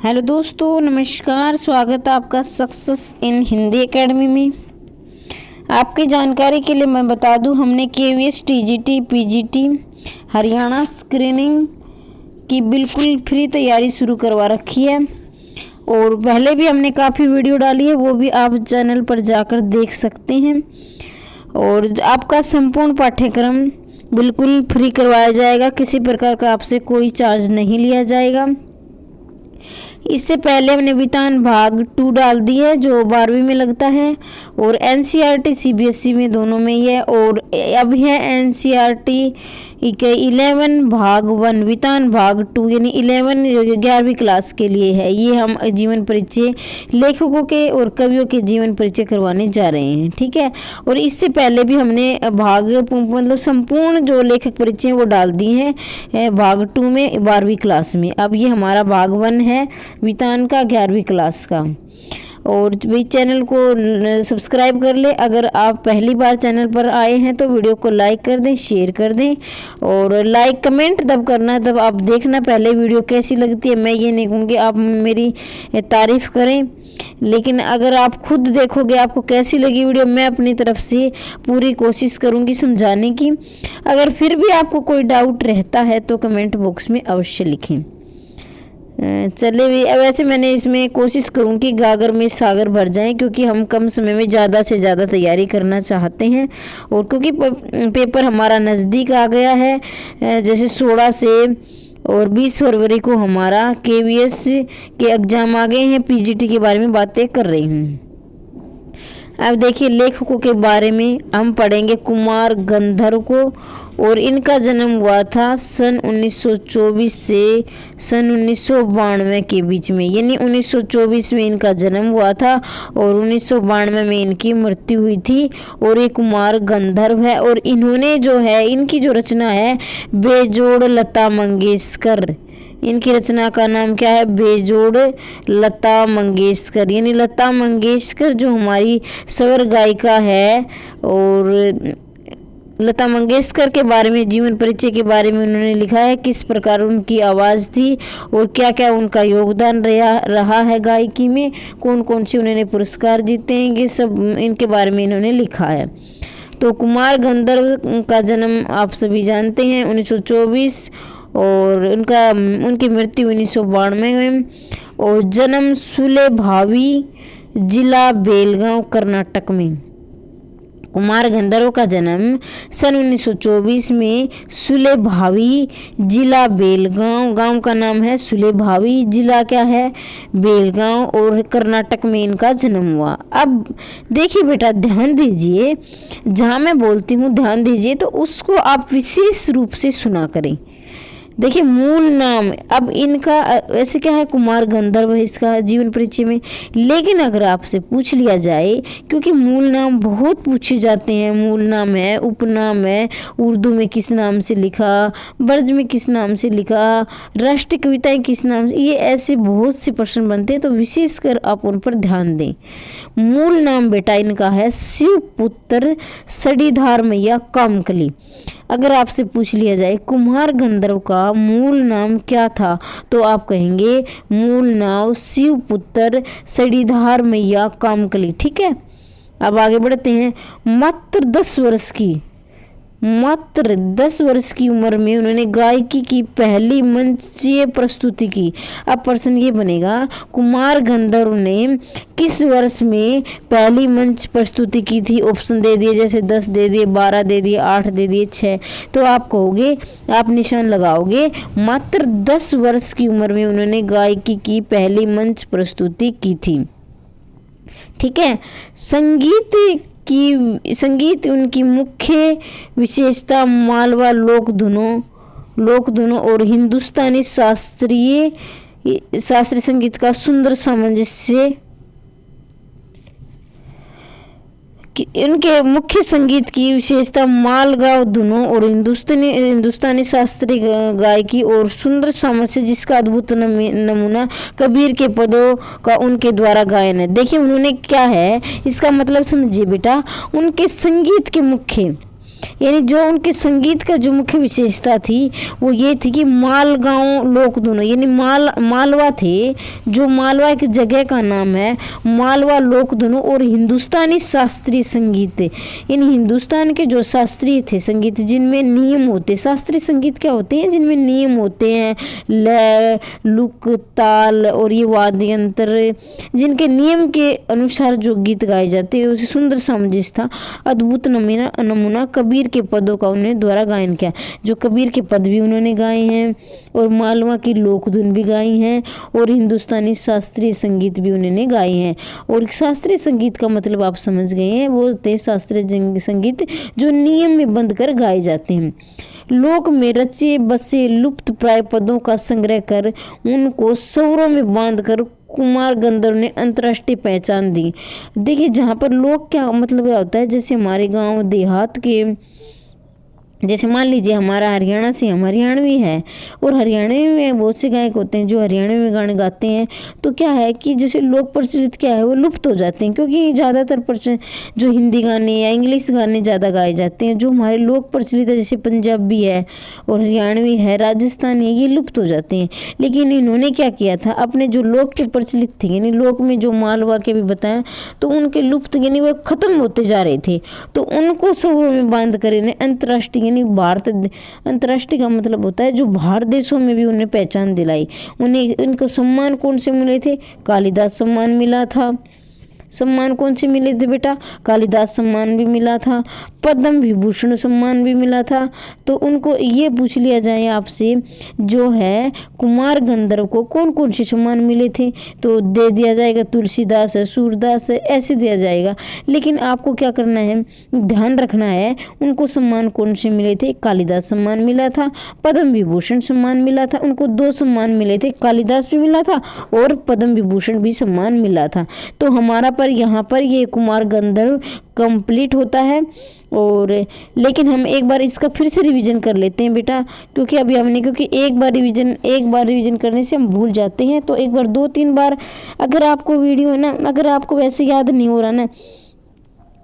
Hello दोस्तों, नमस्कार। स्वागत है आपका सक्सेस इन हिंदी एकेडमी में। आपकी जानकारी के लिए मैं बता दूं, हमने KVS TGT PGT Haryana screening की बिल्कुल फ्री तैयारी शुरू करवा रखी है और पहले भी हमने काफ़ी वीडियो डाली है, वो भी आप चैनल पर जाकर देख सकते हैं। और आपका संपूर्ण पाठ्यक्रम बिल्कुल फ्री करवाया जाएगा, किसी प्रकार का आपसे कोई चार्ज नहीं लिया जाएगा। इससे पहले हमने वितान भाग 2 डाल दी है जो 12वीं में लगता है और एनसीईआरटी सीबीएसई में दोनों में ही है। और अब है एनसीईआरटी के 11 भाग 1 वितान भाग 2 यानी 11वीं क्लास के लिए है। ये हम जीवन परिचय लेखकों के और कवियों के जीवन परिचय करवाने जा रहे हैं, ठीक है। और इससे पहले भी हमने भाग मतलब संपूर्ण जो लेखक परिचय वो डाल दिए हैं भाग 2 में 12वीं क्लास में। अब ये हमारा भाग 1 है वितान का 11वीं क्लास का। और भाई चैनल को सब्सक्राइब कर ले। अगर आप पहली बार चैनल पर आए हैं तो वीडियो को लाइक कर दें, शेयर कर दें और लाइक कमेंट तब करना तब आप देखना पहले वीडियो कैसी लगती है। मैं ये नहीं कहूँगी आप मेरी तारीफ़ करें, लेकिन अगर आप खुद देखोगे आपको कैसी लगी वीडियो, मैं अपनी तरफ से पूरी कोशिश करूँगी समझाने की। अगर फिर भी आपको कोई डाउट रहता है तो कमेंट बॉक्स में अवश्य लिखें। चले भी वैसे मैंने इसमें कोशिश करूँ कि गागर में सागर भर जाएं, क्योंकि हम कम समय में ज़्यादा से ज़्यादा तैयारी करना चाहते हैं। और क्योंकि पेपर हमारा नज़दीक आ गया है, जैसे 16 से और 20 फरवरी को हमारा केवीएस के एग्ज़ाम आ गए हैं। पीजीटी के बारे में बातें कर रही हूँ। अब देखिए लेखकों के बारे में हम पढ़ेंगे कुमार गंधर्व को, और इनका जन्म हुआ था सन 1924 से सन 1992 के बीच में, यानी 1924 में इनका जन्म हुआ था और 1992 में इनकी मृत्यु हुई थी। और ये कुमार गंधर्व है और इन्होंने जो है इनकी जो रचना है बेजोड़ लता मंगेशकर, इनकी रचना का नाम क्या है? बेजोड़ लता मंगेशकर। यानी लता मंगेशकर जो हमारी स्वर गायिका है, और लता मंगेशकर के बारे में जीवन परिचय के बारे में उन्होंने लिखा है, किस प्रकार उनकी आवाज़ थी और क्या क्या उनका योगदान रहा है गायकी में, कौन कौन से उन्होंने पुरस्कार जीते हैं, ये सब इनके बारे में इन्होंने लिखा है। तो कुमार गंधर्व का जन्म आप सभी जानते हैं 1924 और उनकी मृत्यु 1992 में। और जन्म सुलेभावी जिला बेलगांव कर्नाटक में। कुमार गंधर्व का जन्म सन 1924 में सुलेभावी जिला बेलगांव, गांव का नाम है सुलेभावी, जिला क्या है? बेलगांव, और कर्नाटक में इनका जन्म हुआ। अब देखिए बेटा ध्यान दीजिए, जहां मैं बोलती हूँ ध्यान दीजिए तो उसको आप विशेष रूप से सुना करें। देखिए मूल नाम, अब इनका ऐसे क्या है कुमार गंधर्व है इसका जीवन परिचय में, लेकिन अगर आपसे पूछ लिया जाए, क्योंकि मूल नाम बहुत पूछे जाते हैं, मूल नाम है, उपनाम है, उर्दू में किस नाम से लिखा, ब्रज में किस नाम से लिखा, राष्ट्रीय कविताएं किस नाम से, ये ऐसे बहुत से प्रश्न बनते हैं, तो विशेषकर आप उन पर ध्यान दें। मूल नाम बेटा इनका है शिवपुत्र सड़ीधार मैया कामकली। अगर आपसे पूछ लिया जाए कुमार गंधर्व का मूल नाम क्या था, तो आप कहेंगे मूल नाम शिवपुत्र सड़ीधार मैया कामकली, ठीक है। अब आगे बढ़ते हैं। मात्र 10 वर्ष की उम्र में उन्होंने गायकी की पहली मंचीय प्रस्तुति की। अब प्रश्न ये बनेगा कुमार गंधर्व ने किस वर्ष में पहली मंच प्रस्तुति की थी? ऑप्शन दे दिए, जैसे 10 दे दिए, 12 दे दिए, 8 दे दिए, 6, तो आप कहोगे, आप निशान लगाओगे मात्र 10 वर्ष की उम्र में उन्होंने गायकी की पहली मंच प्रस्तुति की थी, ठीक है। संगीत उनकी मुख्य विशेषता मालवा लोक धुनों और हिंदुस्तानी शास्त्रीय संगीत का सुंदर सामंजस्य। इनके मुख्य संगीत की विशेषता मालगांव धुनों और हिंदुस्तानी शास्त्रीय गायकी और सुंदर सामंजस्य, जिसका अद्भुत नमूना कबीर के पदों का उनके द्वारा गायन है। देखिए उन्होंने क्या है, इसका मतलब समझिए बेटा, उनके संगीत के मुख्य यानी जो उनके संगीत का जो मुख्य विशेषता थी वो ये थी कि मालगांव लोक धुन, यानी मालवा थे, जो मालवा की जगह का नाम है, मालवा लोक धुन और हिंदुस्तानी शास्त्रीय संगीत। यानी हिंदुस्तान के जो शास्त्रीय थे संगीत जिनमें नियम होते, शास्त्रीय संगीत क्या होते हैं, जिनमें नियम होते हैं, लय, लुक, ताल और ये वाद्य यंत्र, जिनके नियम के अनुसार जो गीत गाए जाते हैं, उसे सुंदर सामंजस्य था। अद्भुत नमूना कबीर के पदों का उन्होंने द्वारा गायन किया, जो कबीर के पद भी उन्होंने गाए हैं और मालवा की लोक धुन भी गाई हैं और हिंदुस्तानी शास्त्रीय संगीत भी उन्होंने गाए हैं। और शास्त्रीय संगीत का मतलब आप समझ गए हैं, वो होते शास्त्रीय संगीत जो नियम में बंध कर गाए जाते हैं। लोक में रचे बसे लुप्त प्राय पदों का संग्रह कर उनको स्वरों में बांधकर कुमार गंधर्व ने अंतर्राष्ट्रीय पहचान दी। देखिए जहाँ पर लोक क्या मतलब होता है, जैसे हमारे गांव देहात के, जैसे मान लीजिए हमारा हरियाणा से, हम हरियाणवी है और हरियाणवी में बहुत से गायक होते हैं जो हरियाणवी में गाने गाते हैं, तो क्या है कि जैसे लोक प्रचलित क्या है वो लुप्त हो जाते हैं, क्योंकि ज़्यादातर जो हिंदी गाने या इंग्लिश गाने ज़्यादा गाए जाते हैं। जो हमारे लोक प्रचलित है जैसे पंजाबी है और हरियाणवी है, राजस्थानी है, ये लुप्त हो जाते हैं। लेकिन इन्होंने क्या किया था, अपने जो लोक के प्रचलित थे, यानी लोक में जो मालवा के भी बताएं, तो उनके लुप्त यानी वो खत्म होते जा रहे थे, तो उनको स्वरों में बांध कर इन्हें अंतर्राष्ट्रीय, यानी भारत, अंतर्राष्ट्रीय का मतलब होता है जो बाहर देशों में भी उन्हें पहचान दिलाई। उन्हें इनको सम्मान कौन से मिले थे, कालिदास सम्मान मिला था। सम्मान कौन से मिले थे बेटा, कालिदास सम्मान भी मिला था, पद्म विभूषण सम्मान भी मिला था। तो उनको ये पूछ लिया जाए आपसे, जो है कुमार गंधर्व को कौन कौन से सम्मान मिले थे, तो दे दिया जाएगा तुलसीदास है, सूरदास है, ऐसे दिया जाएगा। लेकिन आपको क्या करना है, ध्यान रखना है उनको सम्मान कौन से मिले थे, कालिदास सम्मान मिला था, पद्म विभूषण सम्मान मिला था। उनको 2 सम्मान मिले थे, कालिदास भी मिला था और पद्म विभूषण भी सम्मान मिला था। तो हमारा पर यहाँ पर ये कुमार गंधर्व कंप्लीट होता है। और लेकिन हम एक बार इसका फिर से रिवीजन कर लेते हैं बेटा, क्योंकि अभी हमने, क्योंकि एक बार रिवीजन करने से हम भूल जाते हैं, तो एक बार 2-3 बार अगर आपको वीडियो है ना, अगर आपको वैसे याद नहीं हो रहा ना,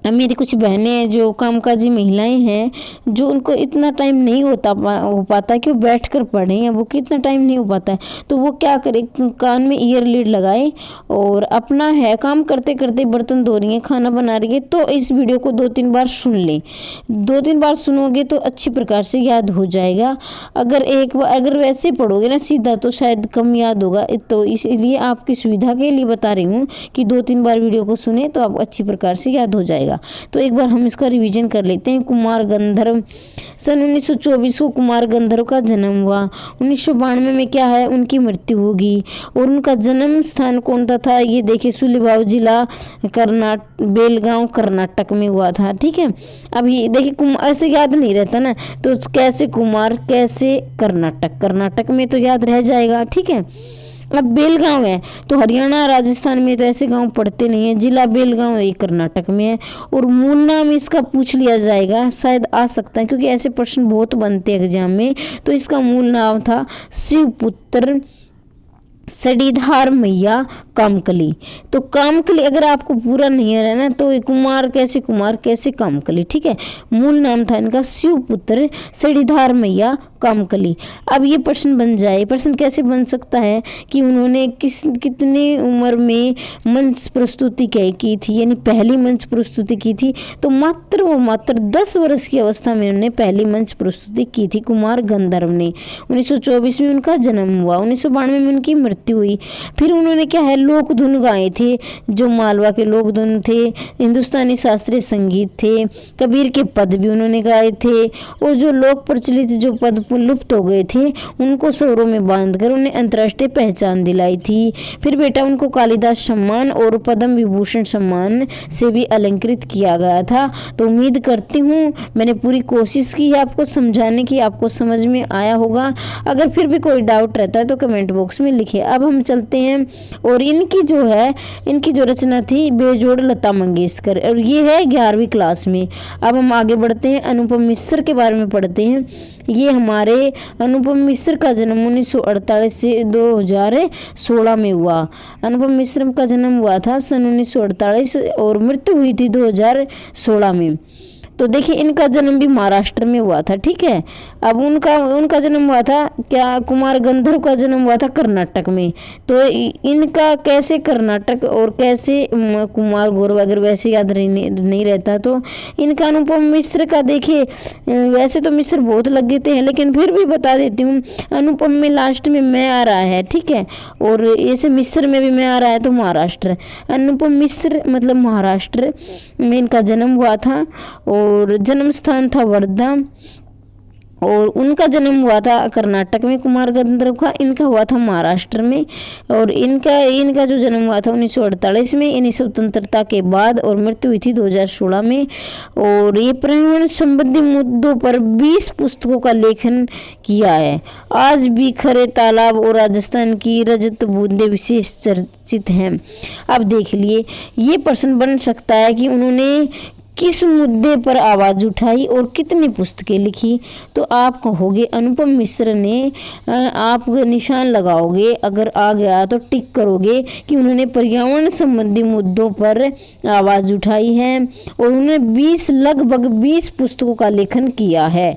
अब मेरी कुछ बहनें जो कामकाजी महिलाएं हैं, जो उनको इतना टाइम नहीं हो पाता कि वो बैठ कर पढ़ें, या वो कितना टाइम नहीं हो पाता है, तो वो क्या करें, कान में ईयर लीड लगाए और अपना है काम करते करते, बर्तन धो रही है, खाना बना रही है, तो इस वीडियो को 2-3 बार सुन लें। 2-3 बार सुनोगे तो अच्छी प्रकार से याद हो जाएगा। अगर वैसे पढ़ोगे ना सीधा तो शायद कम याद होगा, तो इसलिए आपकी सुविधा के लिए बता रही हूँ कि 2-3 बार वीडियो को सुने तो आप अच्छी प्रकार से याद हो जाएगा। तो एक बार हम इसका रिवीजन कर लेते हैं। कुमार गंधर्व, सन 1924 को कुमार गंधर्व का जन्म हुआ। 1992 में क्या है, उनकी मृत्यु होगी। और उनका जन्म स्थान कौन सा था, ये देखिए सुलीभाव जिला बेलगांव कर्नाटक में हुआ था। ठीक है, अब ये देखिए ऐसे याद नहीं रहता ना, तो कैसे कुमार कैसे कर्नाटक में तो याद रह जाएगा। ठीक है, अब बेलगांव है तो हरियाणा राजस्थान में तो ऐसे गांव पड़ते नहीं है, जिला बेलगांव ये कर्नाटक में है। और मूल नाम इसका पूछ लिया जाएगा, शायद आ सकता है, क्योंकि ऐसे प्रश्न बहुत बनते हैं एग्जाम में। तो इसका मूल नाम था शिवपुत्र सड़ीधार मैया कामकली। तो कामकली अगर आपको पूरा नहीं है ना, तो कुमार कैसे कामकली। ठीक है, मूल नाम था इनका शिवपुत्र सड़ीधार मैया कामकली। अब ये प्रश्न बन जाए, प्रश्न कैसे बन सकता है कि उन्होंने कितनी उम्र में मंच प्रस्तुति की थी, यानी पहली मंच प्रस्तुति की थी, तो मात्र 10 वर्ष की अवस्था में उन्होंने पहली मंच प्रस्तुति की थी कुमार गंधर्व ने। 1924 में उनका जन्म हुआ, 1992 में उनकी मृत्यु हुई। फिर उन्होंने क्या है, लोक धुन गाए थे, जो मालवा के लोक धुन थे, हिंदुस्तानी शास्त्रीय संगीत थे, कबीर के पद भी उन्होंने गाए थे। और जो लोक प्रचलित जो पद लुप्त हो गए थे, उनको स्वरों में बांधकर उन्हें अंतर्राष्ट्रीय पहचान दिलाई थी। फिर बेटा उनको कालिदास सम्मान और पद्म विभूषण सम्मान से भी अलंकृत किया गया था। तो उम्मीद करती हूँ मैंने पूरी कोशिश की है आपको समझाने की, आपको समझ में आया होगा। अगर फिर भी कोई डाउट रहता है तो कमेंट बॉक्स में लिखिए। अब हम चलते हैं, और इनकी जो रचना थी बेजोड़ लता मंगेशकर, और ये है 11वीं क्लास में। अब हम आगे बढ़ते हैं, अनुपम मिश्र के बारे में पढ़ते हैं। ये हमारे अनुपम मिश्र का जन्म 1948 से 2016 में हुआ। अनुपम मिश्र का जन्म हुआ था सन 1948 और मृत्यु हुई थी 2016 में। तो देखिए इनका जन्म भी महाराष्ट्र में हुआ था, ठीक है। अब उनका जन्म हुआ था क्या, कुमार गंधर्व का जन्म हुआ था कर्नाटक में। तो इनका कैसे कर्नाटक और कैसे कुमार गौरव अगर वैसे याद नहीं रहता तो इनका अनुपम मिश्र का देखिए, वैसे तो मिश्र बहुत लग गए थे लेकिन फिर भी बता देती हूँ। अनुपम में लास्ट में मैं आ रहा है, ठीक है, और ऐसे मिश्र में भी मैं आ रहा है तो महाराष्ट्र। अनुपम मिश्र मतलब महाराष्ट्र में इनका जन्म हुआ था और जन्म स्थान था वर्धा, और उनका जन्म हुआ था कर्नाटक में। कुमार गंधर्व का इनका हुआ था महाराष्ट्र में। और इनका जो जन्म हुआ था 1948 में, इन्हें स्वतंत्रता के बाद, और मृत्यु हुई थी 2016 में। और ये पर्यावरण संबंधी मुद्दों पर 20 पुस्तकों का लेखन किया है। आज भी खरे तालाब और राजस्थान की रजत बूंदे विशेष चर्चित हैं। अब देख लिए ये प्रश्न बन सकता है कि उन्होंने किस मुद्दे पर आवाज़ उठाई और कितनी पुस्तकें लिखी। तो आप कहोगे अनुपम मिश्र ने, आप निशान लगाओगे, अगर आ गया तो टिक करोगे कि उन्होंने पर्यावरण संबंधी मुद्दों पर आवाज़ उठाई है और उन्होंने लगभग 20 पुस्तकों का लेखन किया है।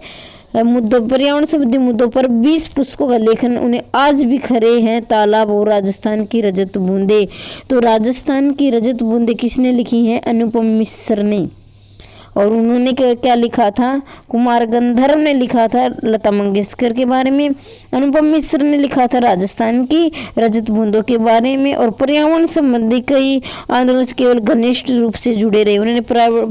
पर्यावरण संबंधी मुद्दों पर 20 पुस्तकों का लेखन उन्हें आज भी खरे हैं तालाब और राजस्थान की रजत बूंदे। तो राजस्थान की रजत बूंदे किसने लिखी हैं? अनुपम मिश्र ने। और उन्होंने क्या लिखा था? कुमार गंधर्व ने लिखा था लता मंगेशकर के बारे में। अनुपम मिश्र ने लिखा था राजस्थान की रजत बूंदों के बारे में। और पर्यावरण संबंधी कई आंदोलन से केवल घनिष्ठ रूप से जुड़े रहे। उन्होंने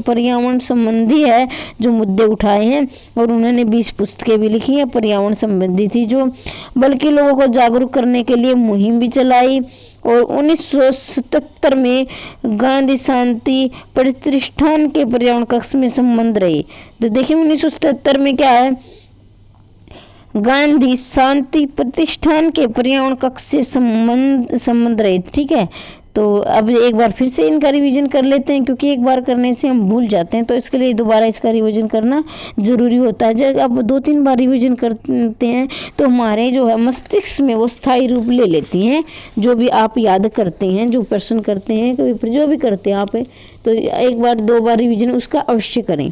पर्यावरण संबंधी है जो मुद्दे उठाए हैं, और उन्होंने 20 पुस्तकें भी लिखी हैं पर्यावरण संबंधी थी जो, बल्कि लोगों को जागरूक करने के लिए मुहिम भी चलाई। और 1977 में गांधी शांति प्रतिष्ठान के पर्यावरण कक्ष में संबंध रहे। तो देखिए 1977 में क्या है, गांधी शांति प्रतिष्ठान के पर्यावरण कक्ष से संबंध रहे, ठीक है। तो अब एक बार फिर से इनका रिवीजन कर लेते हैं, क्योंकि एक बार करने से हम भूल जाते हैं, तो इसके लिए दोबारा इसका रिवीजन करना ज़रूरी होता है। जब अब 2-3 बार रिवीजन करते हैं तो हमारे जो है मस्तिष्क में वो स्थायी रूप ले लेती हैं। जो भी आप याद करते हैं, जो प्रश्न करते हैं, कभी जो भी करते हैं आप, तो 1 बार 2 बार रिवीजन उसका अवश्य करें।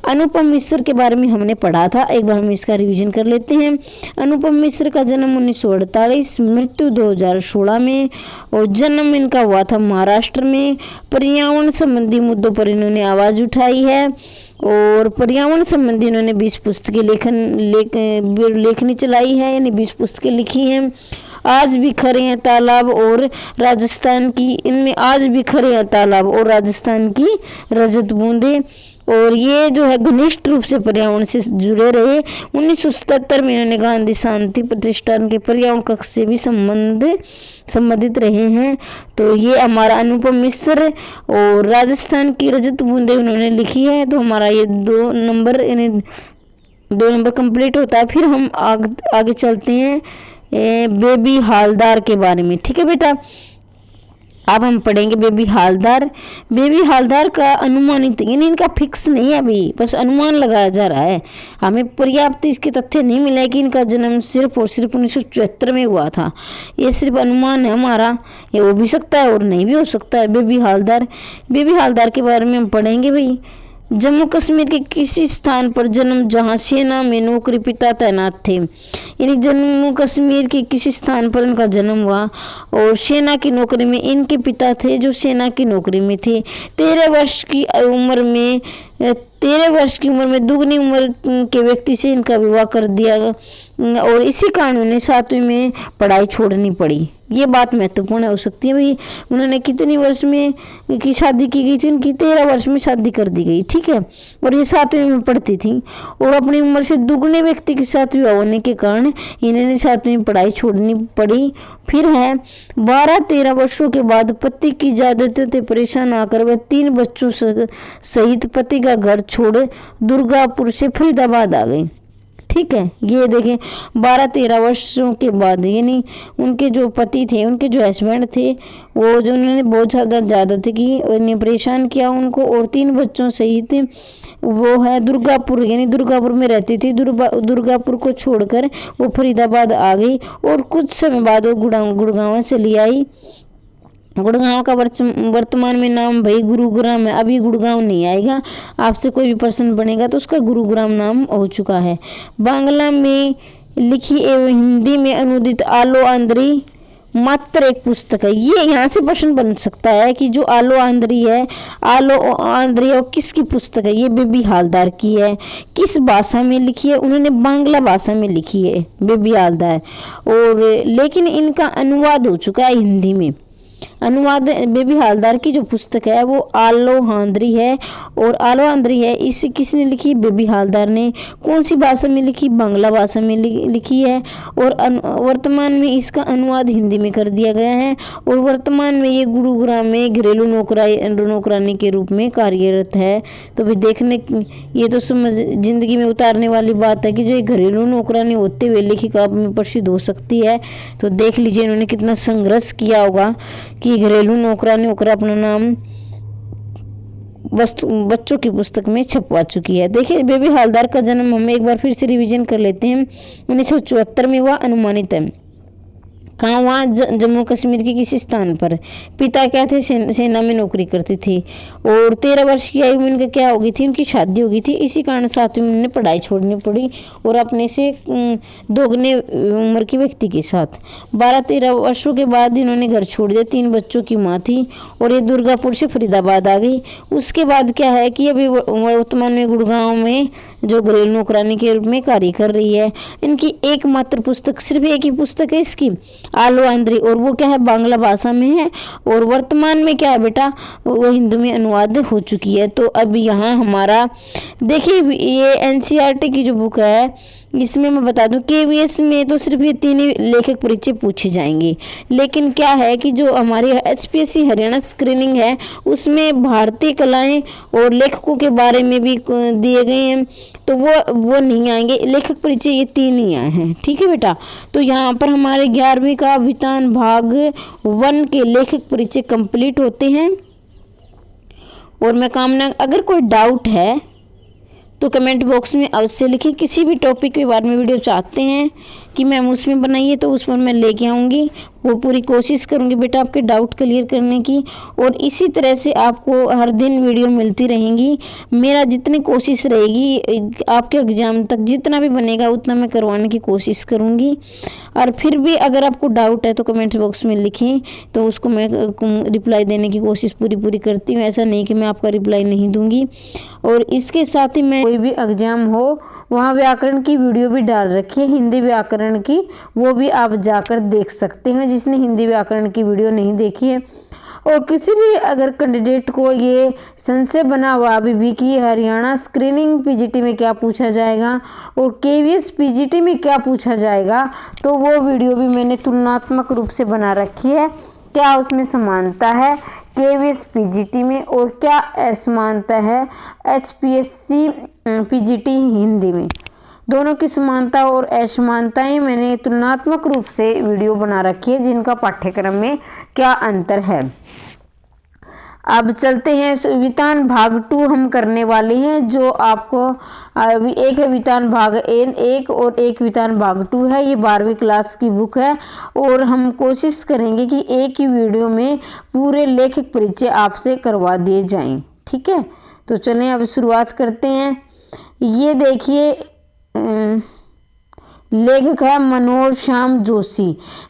अनुपम मिश्र के बारे में हमने पढ़ा था, एक बार हम इसका रिवीजन कर लेते हैं। अनुपम मिश्र का जन्म 1948, मृत्यु 2016 में, और जन्म इनका हुआ था महाराष्ट्र में। पर्यावरण संबंधी मुद्दों पर इन्होंने आवाज़ उठाई है, और पर्यावरण संबंधी इन्होंने 20 पुस्तकें लेखनी चलाई है, यानी 20 पुस्तकें लिखी हैं। आज भी खरे हैं तालाब और राजस्थान की, इनमें आज भी खरे हैं तालाब और राजस्थान की रजत बूंदे। और ये जो है घनिष्ठ रूप से पर्यावरण से जुड़े रहे। 1977 में इन्होंने गांधी शांति प्रतिष्ठान के पर्यावरण कक्ष से भी संबंधित रहे हैं। तो ये हमारा अनुपम मिश्र और राजस्थान की रजत बूंदे उन्होंने लिखी है। तो हमारा ये 2 नंबर कंप्लीट होता है। फिर हम आगे चलते हैं बेबी हालदार के बारे में, ठीक है बेटा। अब हम पढ़ेंगे बेबी हालदार का अनुमानित, यानी इनका फिक्स नहीं है, अभी बस अनुमान लगाया जा रहा है। हमें पर्याप्त इसके तथ्य नहीं मिला है कि इनका जन्म सिर्फ और सिर्फ 1974 में हुआ था। ये सिर्फ अनुमान है हमारा, ये हो भी सकता है और नहीं भी हो सकता है। बेबी हालदार के बारे में हम पढ़ेंगे भाई। जम्मू कश्मीर के किसी स्थान पर जन्म जहां सेना में नौकरी पिता तैनात थे, यानी जम्मू कश्मीर के किसी स्थान पर इनका जन्म हुआ और सेना की नौकरी में इनके पिता थे जो सेना की नौकरी में थे। 13 वर्ष की उम्र में दुगनी उम्र के व्यक्ति से इनका विवाह कर दिया और इसी कारण उन्हें 7वीं में पढ़ाई छोड़नी पड़ी। ये बात महत्वपूर्ण हो सकती है भाई। उन्होंने कितनी वर्ष में की शादी की गई थी? उनकी 13 वर्ष में शादी कर दी गई, ठीक है। और ये 7वीं में पढ़ती थी और अपनी उम्र से दुगने व्यक्ति के साथ विवाह होने के कारण इन्हें 7वीं में पढ़ाई छोड़नी पड़ी। फिर है 12-13 वर्षों के बाद पति की ज़्यादतियों से परेशान आकर वह 3 बच्चों सहित पति का घर छोड़ दुर्गापुर से फरीदाबाद आ गई, ठीक है। ये देखें 12-13 वर्षों के बाद, यानी उनके जो पति थे, उनके जो हस्बैंड थे, वो जो उन्होंने बहुत ज़्यादती की और इन्हें परेशान किया उनको, और 3 बच्चों सहित वो है दुर्गापुर, यानी दुर्गापुर में रहती थी। दुर्गापुर को छोड़कर वो फरीदाबाद आ गई और कुछ समय बाद वो गुड़गांव चली आई। गुड़गांव का वर्तमान में नाम भाई गुरुग्राम है। अभी गुड़गांव नहीं आएगा, आपसे कोई भी प्रश्न बनेगा तो उसका गुरुग्राम नाम हो चुका है। बांग्ला में लिखी एवं हिंदी में अनुदित आलो आंध्री मात्र एक पुस्तक है। ये यहाँ से प्रश्न बन सकता है कि जो आलो आंध्री है, आलो आंध्री है, किसकी पुस्तक है? ये बेबी हालदार की है। किस भाषा में लिखी है? उन्होंने बांग्ला भाषा में लिखी है बेबी हालदार। और लेकिन इनका अनुवाद हो चुका है हिंदी में। अनुवाद बेबी हालदार की जो पुस्तक है वो आलो आंध्री है, और आलो आंध्री है इसे किसने लिखी? बेबी हालदार ने। कौन सी भाषा में लिखी? बांग्ला भाषा में लिखी है। और वर्तमान में इसका अनुवाद हिंदी में कर दिया गया है। और वर्तमान में ये गुरुग्राम में घरेलू नौकरानी के रूप में कार्यरत है। तो भी देखने, ये तो समझ जिंदगी में उतारने वाली बात है कि जो एक घरेलू नौकरानी होते हुए लेखिका में प्रसिद्ध हो सकती है। तो देख लीजिए इन्होंने कितना संघर्ष किया होगा कि घरेलू नौकरानी होकर अपना नाम बच्चों की पुस्तक में छपवा चुकी है। देखिए बेबी हालदार का जन्म हम एक बार फिर से रिवीजन कर लेते हैं। 1974 में हुआ, अनुमानित है। कहाँ हुआ? जम्मू कश्मीर के किसी स्थान पर। पिता क्या थे? सेना में नौकरी करते थे। और 13 वर्ष की आयु में उनका क्या हो गई थी? उनकी शादी हो गई थी। इसी कारण साथ में उन्हें पढ़ाई छोड़नी पड़ी, और अपने से दोगुने उम्र के व्यक्ति के साथ 12-13 वर्षों के बाद इन्होंने घर छोड़ दिया। 3 बच्चों की माँ थी, और ये दुर्गापुर से फरीदाबाद आ गई। उसके बाद क्या है कि अभी वर्तमान में गुड़गांव में जो घरेलू नौकरानी के रूप में कार्य कर रही है। इनकी एकमात्र पुस्तक, सिर्फ एक ही पुस्तक है इसकी, आलो आंध्री, और वो क्या है? बांग्ला भाषा में है। और वर्तमान में क्या है बेटा? वो हिंदी में अनुवाद हो चुकी है। तो अब यहाँ हमारा देखिए, ये एनसीईआरटी की जो बुक है इसमें मैं बता दूं केवीएस में तो सिर्फ ये 3 ही लेखक परिचय पूछे जाएंगे। लेकिन क्या है कि जो हमारी एचपीएससी हरियाणा स्क्रीनिंग है उसमें भारतीय कलाएं और लेखकों के बारे में भी दिए गए हैं, तो वो नहीं आएंगे। लेखक परिचय ये 3 ही आए हैं। ठीक है बेटा। तो यहाँ पर हमारे 11वीं का वितान भाग 1 के लेखक परिचय कंप्लीट होते हैं। और मैं कामना, अगर कोई डाउट है तो कमेंट बॉक्स में अवश्य लिखें। किसी भी टॉपिक के बारे में वीडियो चाहते हैं कि मैम उसमें बनाइए तो उस पर मैं लेके आऊँगी, वो पूरी कोशिश करूँगी बेटा आपके डाउट क्लियर करने की। और इसी तरह से आपको हर दिन वीडियो मिलती रहेंगी। मेरा जितनी कोशिश रहेगी आपके एग्ज़ाम तक जितना भी बनेगा उतना मैं करवाने की कोशिश करूँगी। और फिर भी अगर आपको डाउट है तो कमेंट बॉक्स में लिखें, तो उसको मैं रिप्लाई देने की कोशिश पूरी करती हूँ। ऐसा नहीं कि मैं आपका रिप्लाई नहीं दूँगी। और इसके साथ ही मैं कोई भी एग्ज़ाम हो वहाँ व्याकरण की वीडियो भी डाल रखी है, हिंदी व्याकरण की, वो भी आप जाकर देख सकते हैं जिसने हिंदी व्याकरण की वीडियो नहीं देखी है। और किसी भी अगर कैंडिडेट को ये संशय बना हुआ अभी भी कि हरियाणा स्क्रीनिंग पीजीटी में क्या पूछा जाएगा और केवीएस पीजीटी में क्या पूछा जाएगा, तो वो वीडियो भी मैंने तुलनात्मक रूप से बना रखी है। क्या उसमें समानता है केवीएस पीजीटी में और क्या असमानता है एचपीएससी पीजीटी हिंदी में, दोनों की समानता और असमानताएं मैंने तुलनात्मक रूप से वीडियो बना रखी है जिनका पाठ्यक्रम में क्या अंतर है। अब चलते हैं वितान भाग 2 हम करने वाले हैं, जो आपको अभी एक है वितान भाग 1 और एक वितान भाग 2 है। ये 12वीं क्लास की बुक है और हम कोशिश करेंगे कि एक ही वीडियो में पूरे लेखक परिचय आपसे करवा दिए जाएं। ठीक है, तो चलें अब शुरुआत करते हैं। ये देखिए लेखक है मनोज श्याम जोशी।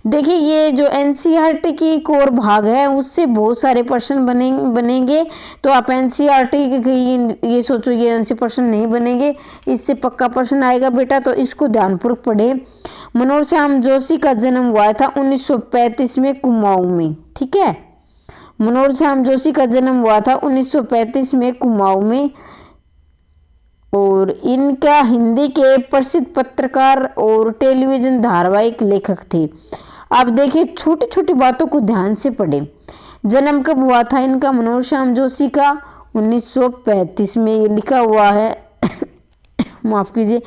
देखिए ये जो एनसीईआरटी की कोर भाग है उससे बहुत सारे प्रश्न बनेंगे, तो आप एनसीईआरटी की ये सोचो ये ऐसे प्रश्न नहीं बनेंगे, इससे पक्का प्रश्न आएगा बेटा, तो इसको ध्यानपूर्वक पढ़े। मनोज श्याम जोशी का जन्म हुआ था 1935 में कुमाऊं में। ठीक है, मनोज श्याम जोशी का जन्म हुआ था 1935 में कुमाऊं में, और इनका हिंदी के प्रसिद्ध पत्रकार और टेलीविजन धारावाहिक लेखक थे। अब देखिए छोटी छोटी बातों को ध्यान से पढ़ें। जन्म कब हुआ था इनका मनोज श्याम जोशी का? 1935 में ये लिखा हुआ है माफ कीजिए।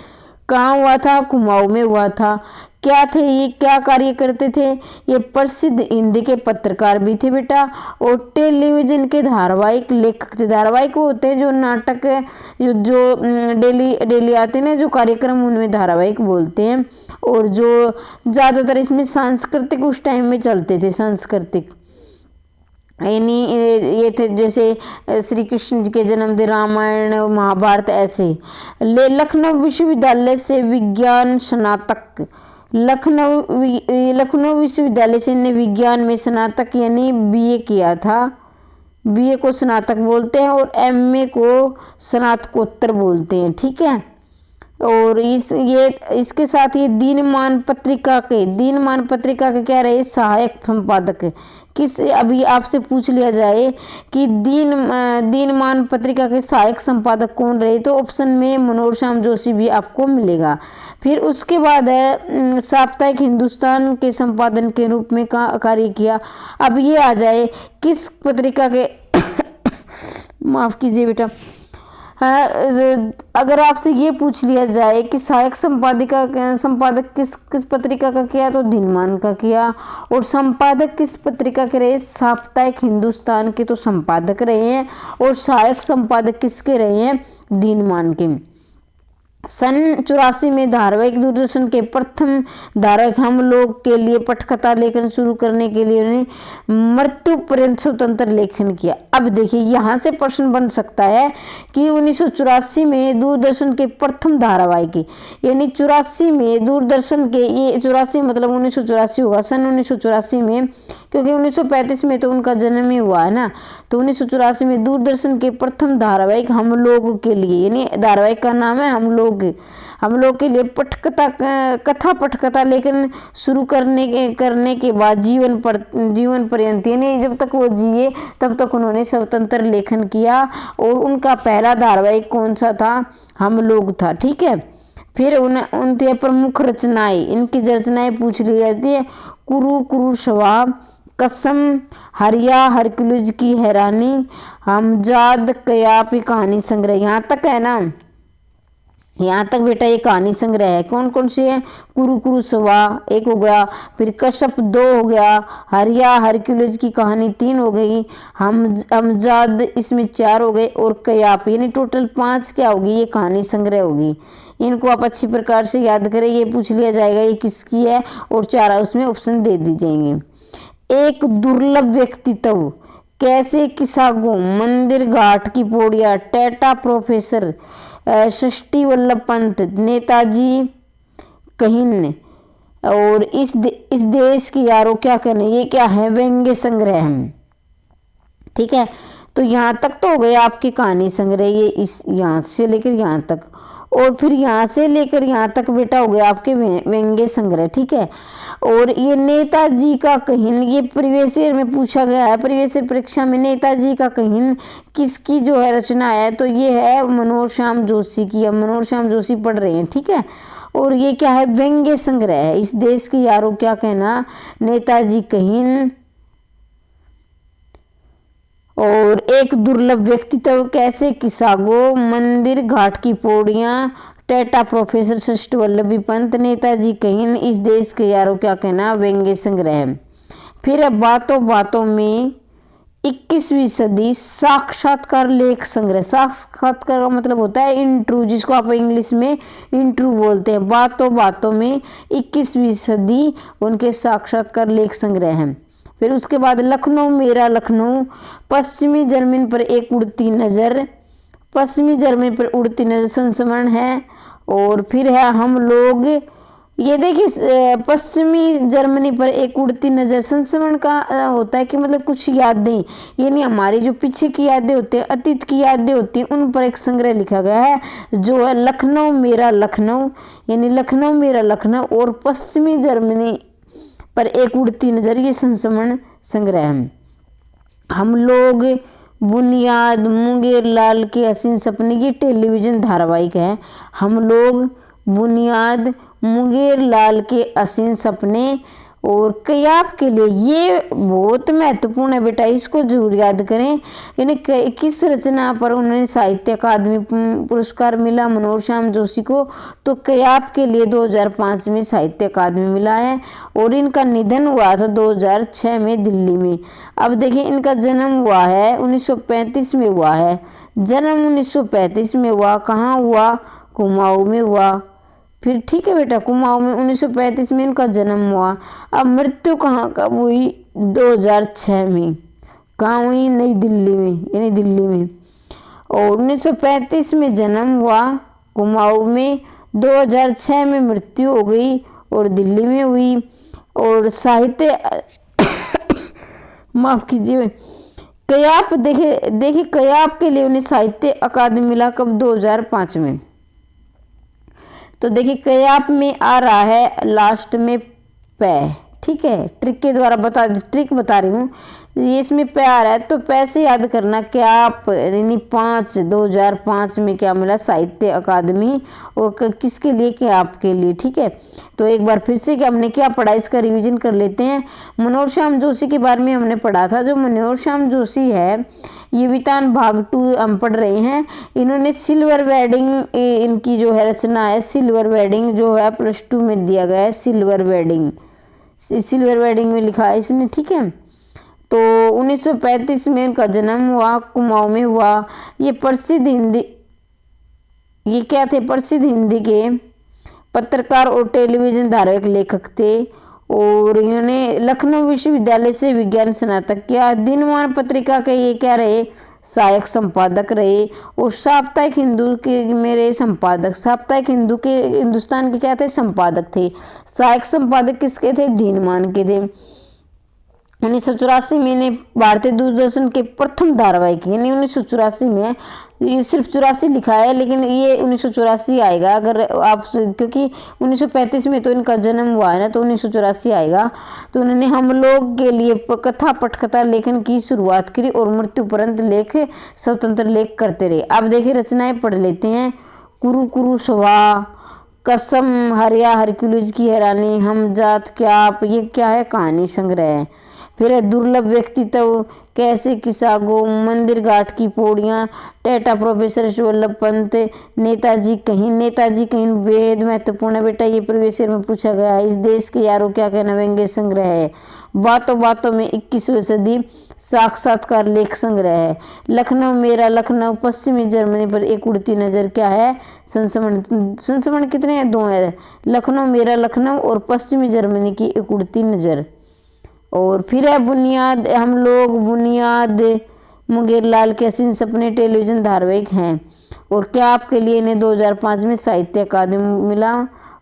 कहाँ हुआ था? कुमाऊं में हुआ था। क्या थे ये, क्या कार्य करते थे? ये प्रसिद्ध हिंदी के पत्रकार भी थे बेटा, और टेलीविजन के धारावाहिक लेखक थे। धारावाहिक होते हैं जो नाटक जो डेली आते हैं ना जो कार्यक्रम, उनमें धारावाहिक बोलते हैं। और जो ज़्यादातर इसमें सांस्कृतिक उस टाइम में चलते थे, सांस्कृतिक। यानी ये थे जैसे श्री कृष्ण जी के जन्मदिन, रामायण, महाभारत, ऐसे। लखनऊ विश्वविद्यालय से विज्ञान स्नातक, लखनऊ विश्वविद्यालय से इन्हें विज्ञान में स्नातक यानी बीए किया था। बीए को स्नातक बोलते हैं और एमए को स्नातकोत्तर बोलते हैं, ठीक है। और इसके साथ ये दीनमान पत्रिका के क्या रहे, सहायक संपादक। किस, अभी आपसे पूछ लिया जाए कि दीनमान पत्रिका के सहायक संपादक कौन रहे, तो ऑप्शन में मनोहर श्याम जोशी भी आपको मिलेगा। फिर उसके बाद है साप्ताहिक हिंदुस्तान के संपादन के रूप में कार्य किया। अब ये आ जाए किस पत्रिका के माफ कीजिए बेटा, अगर आपसे ये पूछ लिया जाए कि सहायक संपादक किस पत्रिका का किया, तो दिनमान का किया। और संपादक किस पत्रिका के रहे, साप्ताहिक हिंदुस्तान के तो संपादक रहे हैं। और सहायक संपादक किसके रहे हैं, दिनमान के। सन 84 में धारावाहिक दूरदर्शन के प्रथम धारावाहिक हम लोग के लिए पटकथा लेखन शुरू करने के लिए उन्हें मृत्यु पर्यंत स्वतंत्र लेखन किया। अब देखिए यहाँ से प्रश्न बन सकता है कि 1984 में दूरदर्शन के प्रथम धारावाहिक, यानी 84 में दूरदर्शन के, ये 84 मतलब 1984 होगा, सन 1984 में, क्योंकि 1935 में तो उनका जन्म ही हुआ है ना। तो 1984 में दूरदर्शन के प्रथम धारावाहिक हम लोग के लिए, यानी धारावाहिक का नाम है हम लोग के लिए पटकथा लेखन शुरू करने के बाद जीवन पर्यंत, यानी जब तक वो जिए तब तक उन्होंने स्वतंत्र लेखन किया। और उनका पहला धारावाहिक कौन सा था, हम लोग था, ठीक है। फिर उनके प्रमुख रचनाएं, इनकी रचनाएं पूछ ली जाती है, कुरु स्वभाव, कसम, हरिया, हरकुलस की हैरानी, हमजाद, कयापी कहानी संग्रह। यहाँ तक है ना, यहाँ तक बेटा ये कहानी संग्रह है। कौन कौन सी है, कुरु सवा एक हो गया, फिर कश्यप 2 हो गया, हरिया हरकुलस की कहानी 3 हो गई, हमजाद इसमें 4 हो गए, और कयाप, यानी टोटल 5 क्या होगी, ये कहानी संग्रह होगी। इनको आप अच्छी प्रकार से याद करें, ये पूछ लिया जाएगा ये किसकी है, और 4 उसमें ऑप्शन दे दी जाएंगे। एक दुर्लभ व्यक्तित्व, कैसे किसागो, मंदिर घाट की पौड़ियाँ, टेटा प्रोफेसर, षष्ठी वल्लभ पंत, नेताजी कहिन, और इस देश की यारों क्या कहने, ये क्या है, व्यंग्य संग्रह है, ठीक है। तो यहाँ तक तो हो गया आपकी कहानी संग्रह, ये इस यहाँ से लेकर यहाँ तक, और फिर यहाँ से लेकर यहाँ तक बेटा हो गया आपके व्यंग्य संग्रह, ठीक है। और ये नेताजी का कहिन, ये प्रीवियस ईयर में पूछा गया है, प्रीवियस ईयर परीक्षा में नेताजी का कहिन किसकी जो है रचना है, तो ये है मनोहर श्याम जोशी की। अब मनोहर श्याम जोशी पढ़ रहे हैं, ठीक है। और ये क्या है, व्यंग्य संग्रह है, इस देश की यारों क्या कहना, नेताजी कहिन, और एक दुर्लभ व्यक्तित्व, कैसे किसागो, मंदिर घाट की पौड़ियाँ, टेटा प्रोफेसर, षष्ठ वल्लभी पंत, नेताजी कहिन, इस देश के यारों क्या कहना, व्यंग्य संग्रह। फिर बातों बातों में 21वीं सदी साक्षात्कार लेख संग्रह। साक्षात्कार का मतलब होता है इंटरव्यू, जिसको आप इंग्लिश में इंटरव्यू बोलते हैं। बातों बातों में 21वीं सदी उनके साक्षात्कार लेख संग्रह हैं। फिर उसके बाद लखनऊ मेरा लखनऊ, पश्चिमी जर्मनी पर एक उड़ती नज़र, पश्चिमी जर्मनी पर उड़ती नज़र संस्मरण है। और फिर है हम लोग, ये देखिए पश्चिमी जर्मनी पर एक उड़ती नज़र संस्मरण का होता है कि मतलब कुछ यादें, यानी हमारी जो पीछे की यादें होती हैं, अतीत की यादें होती हैं, उन पर एक संग्रह लिखा गया है जो है लखनऊ मेरा लखनऊ, यानी लखनऊ मेरा लखनऊ और पश्चिमी जर्मनी पर एक उड़ती नज़र, ये संस्मरण संग्रह है। हम लोग, बुनियाद, मुंगेर लाल के हसीन सपने, ये टेलीविज़न धारावाहिक है। हम लोग, बुनियाद, मुंगेर लाल के हसीन सपने और कयाप के लिए, ये बहुत महत्वपूर्ण है बेटा, इसको जरूर याद करें। यानी किस रचना पर उन्हें साहित्य अकादमी पुरस्कार मिला मनोहर श्याम जोशी को, तो कयाप के लिए 2005 में साहित्य अकादमी मिला है। और इनका निधन हुआ था 2006 में दिल्ली में। अब देखिए इनका जन्म हुआ है 1935 में हुआ है, जन्म 1935 में हुआ, कहाँ हुआ, कुमाऊं में हुआ। फिर ठीक है बेटा, कुमाऊं में 1935 में इनका जन्म हुआ। अब मृत्यु कहाँ कब हुई, 2006 में। कहाँ हुई? नई दिल्ली में, यानी दिल्ली में। और 1935 में जन्म हुआ कुमाऊं में, 2006 में मृत्यु हो गई और दिल्ली में हुई। और साहित्य माफ कीजिए, कयाप देखिए कयाप के लिए उन्हें साहित्य अकादमी मिला कब? 2005 में। तो देखिए कयाप में आ रहा है लास्ट में पै, ठीक है, ट्रिक के द्वारा ट्रिक बता रही हूँ। ये इसमें पै आ रहा है तो पै से याद करना कयाप, यानी 2005 में क्या मिला? साहित्य अकादमी। और किसके लिए? कयाप के लिए, ठीक है। तो एक बार फिर से हमने क्या पढ़ा, इसका रिवीजन कर लेते हैं। मनोहर श्याम जोशी के बारे में हमने पढ़ा था। जो मनोहर श्याम जोशी है, ये वितान भाग 2 हम पढ़ रहे हैं। इन्होंने सिल्वर वेडिंग, इनकी जो है रचना है सिल्वर वेडिंग, जो है +2 में दिया गया है। सिल्वर वेडिंग में लिखा है इसने, ठीक है। तो 1935 में इनका जन्म हुआ, कुमाऊं में हुआ। ये क्या थे? प्रसिद्ध हिंदी के पत्रकार और टेलीविजन धारावाहिक लेखक थे। और इन्होंने लखनऊ विश्वविद्यालय से विज्ञान स्नातक किया। दिनमान पत्रिका के ये क्या रहे? सहायक संपादक रहे। और साप्ताहिक हिंदू के मेरे संपादक, साप्ताहिक हिंदुस्तान के क्या थे? संपादक थे। सहायक संपादक किसके थे? दिनमान के थे। 1984 में इन्हें भारतीय दूरदर्शन के प्रथम धारावाहिक, यानी 1984 में, ये सिर्फ 84 लिखा है लेकिन ये 1984 आएगा अगर आप, क्योंकि 1935 में तो इनका जन्म हुआ है ना, तो 1984 आएगा। तो उन्होंने हम लोग के लिए कथा पटकथा लेखन की शुरुआत करी और मृत्यु पर्यंत स्वतंत्र लेख करते रहे। अब देखिए रचनाएं पढ़ लेते हैं। कुरु कुरु सभा, कसम, हरिया हरक्यूलिस की हैरानी, हम जात क्या आप, ये क्या है? कहानी संग्रह है। फिर है दुर्लभ व्यक्तित्व, कैसे किसा गो, मंदिर घाट की पौड़ियाँ, टेटा प्रोफेसर वल्लभ पंत, नेताजी कहीं बेहद महत्वपूर्ण है बेटा, ये प्रीवियस ईयर में पूछा गया है। इस देश के यारों क्या कहना, व्यंग्य संग्रह है। बातों बातों में 21वीं सदी, साक्षात्कार लेख संग्रह है। लखनऊ मेरा लखनऊ, पश्चिमी जर्मनी पर एक उड़ती नजर, क्या है? संस्मरण कितने हैं? 2 है। लखनऊ मेरा लखनऊ और पश्चिमी जर्मनी की एक उड़ती नजर। और फिर है बुनियाद, हम लोग, बुनियाद, मुंगेरलाल के हसीन सपने, टेलीविजन धारावाहिक हैं। और क्या आपके लिए इन्हें 2005 में साहित्य अकादमी मिला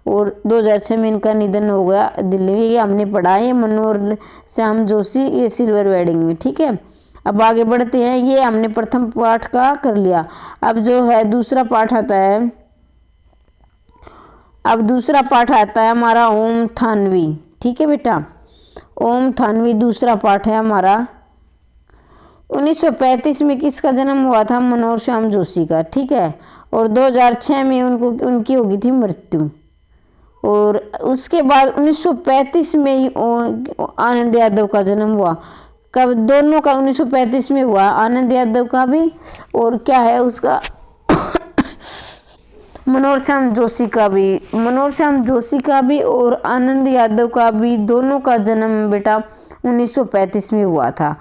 और 2006 में इनका निधन हो गया दिल्ली में। ये हमने पढ़ा है मनोहर श्याम जोशी, ये सिल्वर वेडिंग में, ठीक है। अब आगे बढ़ते हैं। ये हमने प्रथम पाठ का कर लिया। अब जो है दूसरा पाठ आता है, अब दूसरा पाठ आता है हमारा ओम थानवी, ठीक है बेटा। ओम थानवी दूसरा पाठ है हमारा। 1935 में किसका जन्म हुआ था? मनोहर श्याम जोशी का, ठीक है। और 2006 में उनकी हो गई थी मृत्यु। और उसके बाद 1935 में ही आनंद यादव का जन्म हुआ। कब? दोनों का 1935 में हुआ, आनंद यादव का भी और क्या है उसका मनोहर श्याम जोशी का भी और आनंद यादव का भी, दोनों का जन्म बेटा 1935 में हुआ था।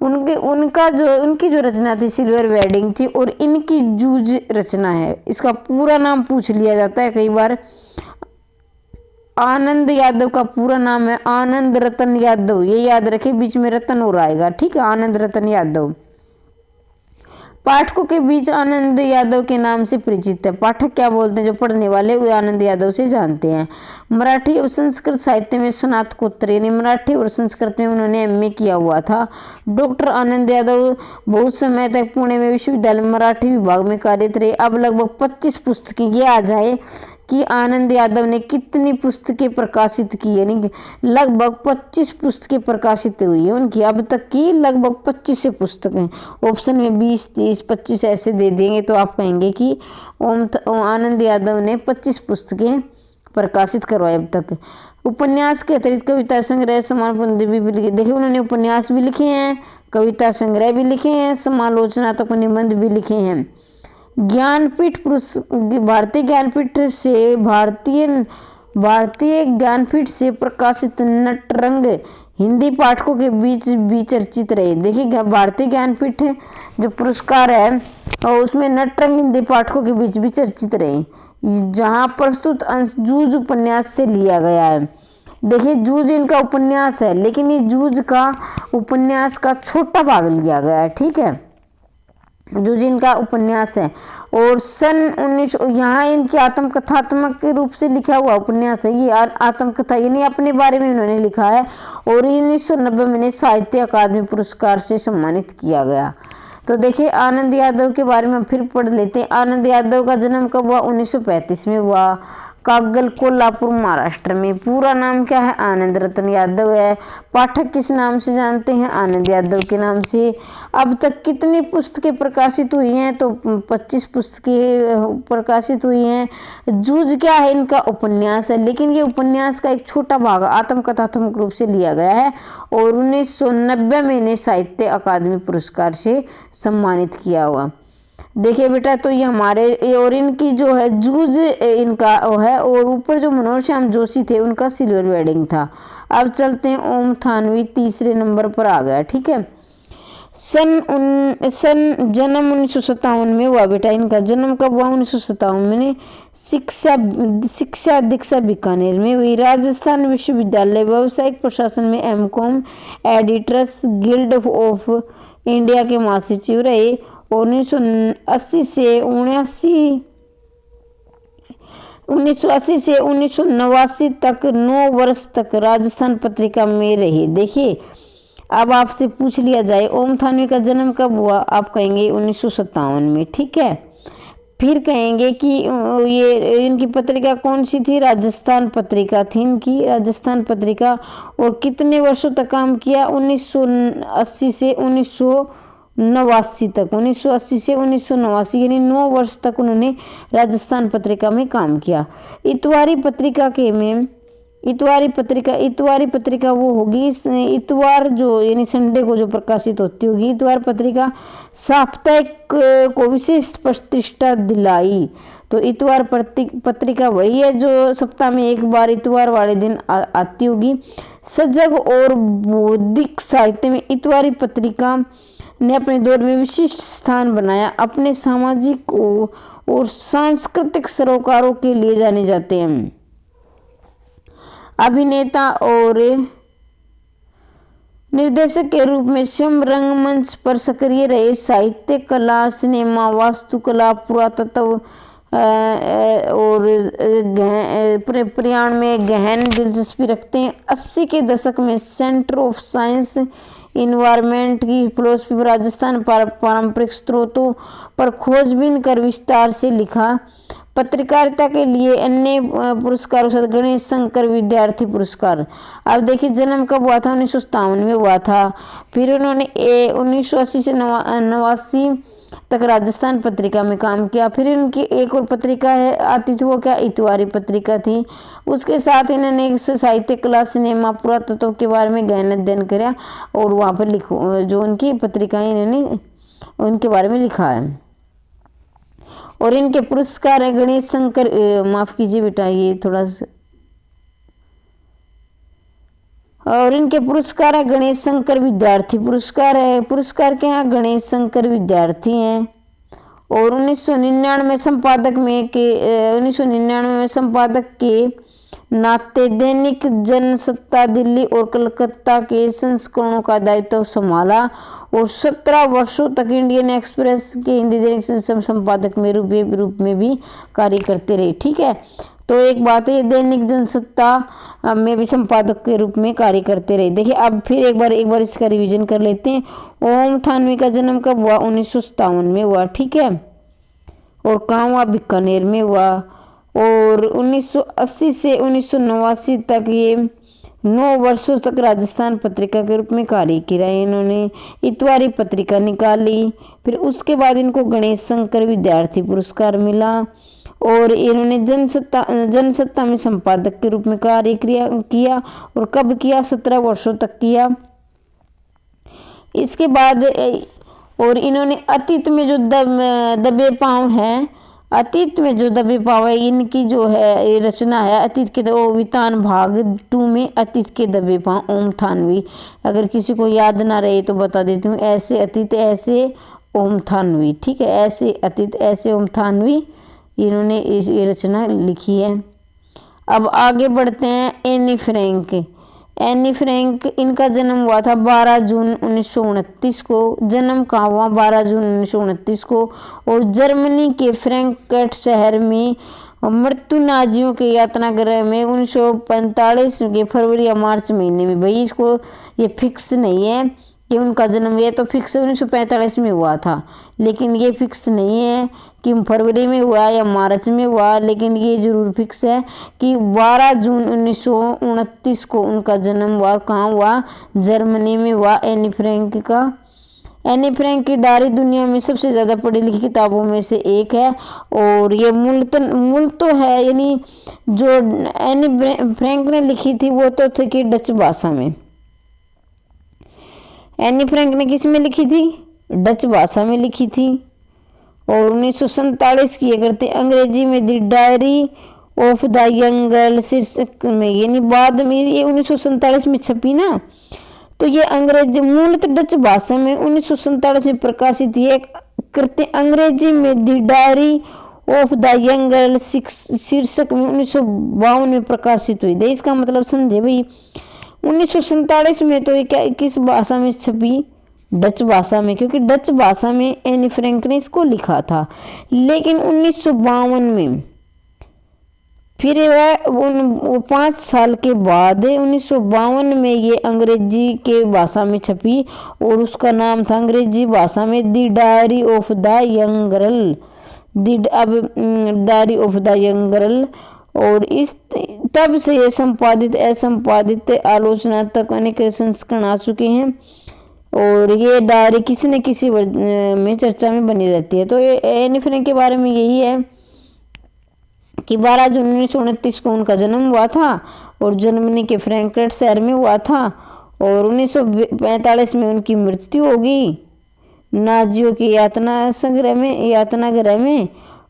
उनकी जो रचना थी सिल्वर वेडिंग थी। और इनकी जूझ रचना है, इसका पूरा नाम पूछ लिया जाता है कई बार। आनंद यादव का पूरा नाम है आनंद रतन यादव, ये याद रखे, बीच में रतन और आएगा, ठीक है। आनंद रतन यादव पाठकों के बीच आनंद यादव के नाम से परिचित है। पाठक क्या बोलते हैं? जो पढ़ने वाले वे आनंद यादव से जानते हैं। मराठी और संस्कृत साहित्य में स्नातकोत्तर, यानी मराठी और संस्कृत में उन्होंने MA किया हुआ था। डॉक्टर आनंद यादव बहुत समय तक पुणे में विश्वविद्यालय मराठी विभाग में कार्यरत रहे। अब लगभग 25 पुस्तकें, ये आ जाए कि आनंद यादव ने कितनी पुस्तकें प्रकाशित की, यानी लगभग 25 पुस्तकें प्रकाशित हुई है उनकी अब तक की, लगभग 25 पुस्तकें। ऑप्शन में 20, 30, 25 ऐसे दे देंगे तो आप कहेंगे कि आनंद यादव ने 25 पुस्तकें प्रकाशित करवाई अब तक। उपन्यास के अतिरिक्त कविता संग्रह, समालोचना भी लिखे। देखिए उन्होंने उपन्यास भी लिखे हैं, कविता संग्रह भी लिखे हैं, समालोचनात्मक निबंध भी लिखे हैं। ज्ञानपीठ भारतीय ज्ञानपीठ से प्रकाशित नटरंग हिंदी पाठकों के बीच चर्चित रहे। देखिए भारतीय ज्ञानपीठ जो पुरस्कार है और उसमें नटरंग हिंदी पाठकों के बीच भी चर्चित रहे, जहां प्रस्तुत अंश जूझ उपन्यास से लिया गया है। देखिए जूझ इनका उपन्यास है, लेकिन ये जूझ का उपन्यास का छोटा भाग लिया गया है, ठीक है। जूझ इनका उपन्यास है और सन 19 यहाँ इनकी आत्मकथात्मक के रूप से लिखा हुआ उपन्यास है। ये आत्मकथा यानी अपने बारे में इन्होंने लिखा है और 1990 में इन्हें साहित्य अकादमी पुरस्कार से सम्मानित किया गया। तो देखिए आनंद यादव के बारे में हम फिर पढ़ लेते हैं। आनंद यादव का जन्म कब हुआ? 1935 में हुआ, कागल कोल्हापुर महाराष्ट्र में। पूरा नाम क्या है? आनंद रतन यादव है। पाठक किस नाम से जानते हैं? आनंद यादव के नाम से। अब तक कितनी पुस्तकें प्रकाशित हुई हैं? तो 25 पुस्तकें प्रकाशित हुई हैं। जूझ क्या है? इनका उपन्यास है, लेकिन ये उपन्यास का एक छोटा भाग आत्मकथात्मक रूप से लिया गया है और 1990 में इन्हें साहित्य अकादमी पुरस्कार से सम्मानित किया हुआ। देखिए बेटा, तो ये हमारे और इनकी जो है जूझ इनका है और ऊपर जो मनोज श्याम जोशी थे उनका सिल्वर वेडिंग था। अब चलते हैं ओम थानवी तीसरे नंबर पर आ गया, ठीक है। सन जन्म 1957 में हुआ बेटा। इनका जन्म कब हुआ? 1957 में। शिक्षा दीक्षा बीकानेर में हुई। राजस्थान विश्वविद्यालय व्यावसायिक प्रशासन में MCom editors guild of India के महासचिव रहे और 1980 से 1989 तक 9 वर्ष तक राजस्थान पत्रिका में रहे। देखिए अब आपसे पूछ लिया जाए ओम थानवी का जन्म कब हुआ? आप कहेंगे 1957 में, ठीक है। फिर कहेंगे कि ये इनकी पत्रिका कौन सी थी? राजस्थान पत्रिका थी इनकी, राजस्थान पत्रिका। और कितने वर्षों तक काम किया? 1980 से 1989 तक। 1980 से 1989 यानी 9 वर्ष तक उन्होंने राजस्थान पत्रिका में काम किया। इतवारी पत्रिका के में इतवारी पत्रिका वो होगी इतवार जो यानी संडे को जो प्रकाशित होती होगी। इतवार पत्रिका साप्ताहिक को विशेष प्रतिष्ठा दिलाई। तो इतवार पत्रिका वही है जो सप्ताह में एक बार इतवार वाले दिन आती होगी। सजग और बौद्धिक साहित्य में इतवारी पत्रिका ने अपने दौर में विशिष्ट स्थान बनाया। अपने सामाजिक और सांस्कृतिक सरोकारों के लिए जाने जाते हैं। अभिनेता और निर्देशक के रूप में स्वयं रंगमंच पर सक्रिय रहे। साहित्य, कला, सिनेमा, वास्तुकला, पुरातत्व और प्रयाण में गहन दिलचस्पी रखते हैं। 80 के दशक में सेंटर ऑफ साइंस इन्वायरमेंट की फिलोसफी पर राजस्थान पारंपरिक स्रोतों पर खोजबीन कर विस्तार से लिखा। पत्रकारिता के लिए अन्य पुरस्कारों से गणेश शंकर विद्यार्थी पुरस्कार। अब देखिए जन्म कब हुआ था? 1957 में हुआ था। फिर उन्होंने 1980 से 89 तक राजस्थान पत्रिका में काम किया। फिर इनकी एक और पत्रिका है आती थी, वो क्या? इतवारी पत्रिका थी। उसके साथ इन्होंने साहित्य, कला, सिनेमा, पुरातत्व के बारे में गहन अध्ययन किया और वहाँ पर लिखो जो उनकी पत्रिकाएं इन्होंने उनके बारे में लिखा है। और इनके पुरस्कार है गणेश शंकर माफ कीजिए बेटा, ये थोड़ा और इनके पुरस्कार है गणेश शंकर विद्यार्थी पुरस्कार है। पुरस्कार के यहाँ गणेश शंकर विद्यार्थी हैं। और 1999 में संपादक के नाते दैनिक जनसत्ता दिल्ली और कलकत्ता के संस्करणों का दायित्व संभाला और 17 वर्षों तक इंडियन एक्सप्रेस के हिंदी दैनिक संपादक में रूप में भी कार्य करते रहे, ठीक है। तो एक बात है, दैनिक जनसत्ता में भी संपादक के रूप में कार्य करते रहे। देखिए अब फिर एक बार इसका रिवीजन कर लेते हैं। ओम थानवी का जन्म कब हुआ? 1957 में हुआ, ठीक है। और कहाँ हुआ? बीकानेर में हुआ। और 1980 से 1989 तक ये 9 वर्षों तक राजस्थान पत्रिका के रूप में कार्य किया। इन्होंने इतवारी पत्रिका निकाली। फिर उसके बाद इनको गणेश शंकर विद्यार्थी पुरस्कार मिला और इन्होंने जनसत्ता में संपादक के रूप में कार्य किया। और कब किया? 17 वर्षों तक किया। इसके बाद और इन्होंने अतीत में जो दबे पाँव है, इनकी जो है ये रचना है अतीत के वितान भाग 2 में अतीत के दबे पाँव ओम थानवी। अगर किसी को याद ना रहे तो बता देती हूँ, ऐसे अतीत ऐसे ओम थानवी, ठीक है। ऐसे अतीत ऐसे ओम थानवी इन्होंने ये रचना लिखी है। अब आगे बढ़ते हैं एनी फ्रैंक। एनी फ्रैंक, इनका जन्म हुआ था 12 जून 1929 को। जन्म कहाँ हुआ? 12 जून 1929 को। और जर्मनी के फ्रैंकफर्ट शहर में मृत्यु नाजियों के यातना गृह में 1945 के फरवरी या मार्च महीने में। भाई इसको ये फिक्स नहीं है कि उनका जन्म, ये तो फिक्स 1945 में हुआ था, लेकिन ये फिक्स नहीं है कि फरवरी में हुआ या मार्च में हुआ, लेकिन ये जरूर फिक्स है कि 12 जून 1929 को उनका जन्म हुआ। कहाँ हुआ? जर्मनी में हुआ एनी फ्रैंक का। एनी फ्रैंक की डायरी दुनिया में सबसे ज़्यादा पढ़ी लिखी किताबों में से एक है। और ये मूल तो है, यानी जो एनी फ्रैंक ने लिखी थी वो तो थी कि डच भाषा में। एनी फ्रैंक ने किस में लिखी थी? डच भाषा में लिखी थी। और 1947 की करते अंग्रेजी में the diary of the young girl शीर्षक में, यानी बाद में ये 1947 में छपी ना, तो ये अंग्रेजी मूलतः डच भाषा में 1947 में प्रकाशित ये करते अंग्रेजी में the diary of the young girl शीर्षक में 1952 में प्रकाशित हुई। दे इसका मतलब समझे भाई, 1947 में तो ये क्या किस भाषा में छपी? डच भाषा में, क्योंकि डच भाषा में एनी फ्रैंक ने इसको लिखा था। लेकिन 1952 में फिर वह 5 साल के बाद 1952 में ये अंग्रेजी के भाषा में छपी और उसका नाम था अंग्रेजी भाषा में the diary of the young girl, diary of the young girl. और इस तब से ये संपादित असंपादित आलोचनात्मक अनेक संस्करण आ चुके हैं और ये डायरी किसी न किसी में चर्चा में बनी रहती है। तो ये एनी फ्रैंक के बारे में यही है कि 12 जून 1929 को उनका जन्म हुआ था और जर्मनी के फ्रैंकफर्ट शहर में हुआ था और 1945 में उनकी मृत्यु होगी नाजियों की यातना गृह में।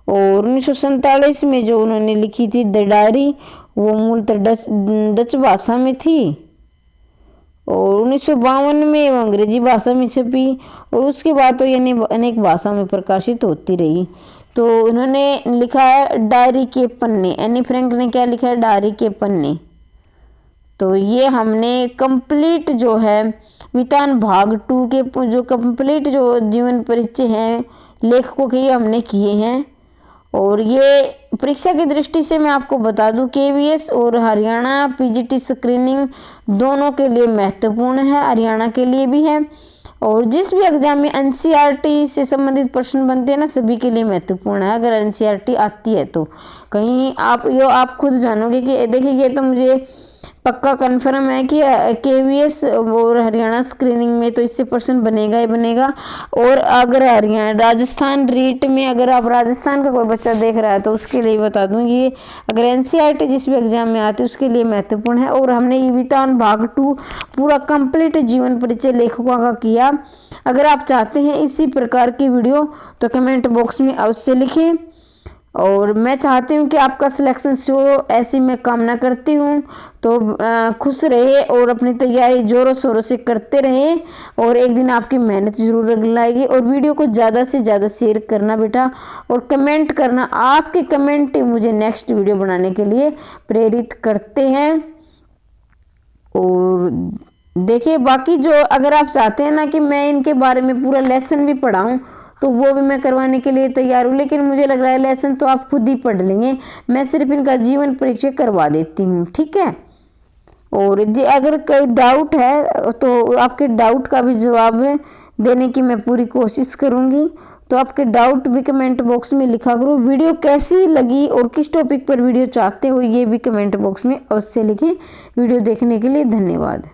और 1947 में जो उन्होंने लिखी थी द डायरी, वो मूलतः डच भाषा में थी और 1952 में वो अंग्रेजी भाषा में छपी और उसके बाद तो यानी अनेक भाषा में प्रकाशित होती रही। तो उन्होंने लिखा है डायरी के पन्ने। एनी फ्रैंक ने क्या लिखा है? डायरी के पन्ने। तो ये हमने कंप्लीट जो है वितान भाग 2 के जो कंप्लीट जो जीवन परिचय हैं लेखकों के, ये हमने किए हैं। और ये परीक्षा की दृष्टि से मैं आपको बता दूं केवीएस और हरियाणा पीजीटी स्क्रीनिंग दोनों के लिए महत्वपूर्ण है, हरियाणा के लिए भी है। और जिस भी एग्जाम में एनसीईआरटी से संबंधित प्रश्न बनते हैं ना, सभी के लिए महत्वपूर्ण है। अगर एनसीईआरटी आती है तो कहीं आप खुद जानोगे कि देखिए ये तो मुझे पक्का कंफर्म है कि केवीएस और हरियाणा स्क्रीनिंग में तो इससे प्रश्न बनेगा ही बनेगा। और अगर हरियाणा राजस्थान रीट में अगर आप राजस्थान का कोई बच्चा देख रहा है तो उसके लिए बता दूं, ये अगर एनसीईआरटी जिस भी एग्जाम में आती है उसके लिए महत्वपूर्ण है। और हमने ये वितान भाग 2 पूरा कंप्लीट जीवन परिचय लेखकों का किया। अगर आप चाहते हैं इसी प्रकार की वीडियो तो कमेंट बॉक्स में अवश्य लिखें और मैं चाहती हूँ कि आपका सिलेक्शन हो, ऐसी मैं कामना करती हूँ। तो खुश रहे और अपनी तैयारी जोरों शोरों से करते रहें और एक दिन आपकी मेहनत जरूर रंग लाएगी। और वीडियो को ज़्यादा से ज़्यादा शेयर करना बेटा और कमेंट करना। आपके कमेंट मुझे नेक्स्ट वीडियो बनाने के लिए प्रेरित करते हैं। और देखिए बाकी जो अगर आप चाहते हैं ना कि मैं इनके बारे में पूरा लेसन भी पढ़ाऊँ तो वो भी मैं करवाने के लिए तैयार हूँ, लेकिन मुझे लग रहा है लेसन तो आप खुद ही पढ़ लेंगे, मैं सिर्फ इनका जीवन परिचय करवा देती हूँ, ठीक है। और अगर कोई डाउट है तो आपके डाउट का भी जवाब देने की मैं पूरी कोशिश करूँगी। तो आपके डाउट भी कमेंट बॉक्स में लिखा करो। वीडियो कैसी लगी और किस टॉपिक पर वीडियो चाहते हो ये भी कमेंट बॉक्स में अवश्य लिखें। वीडियो देखने के लिए धन्यवाद।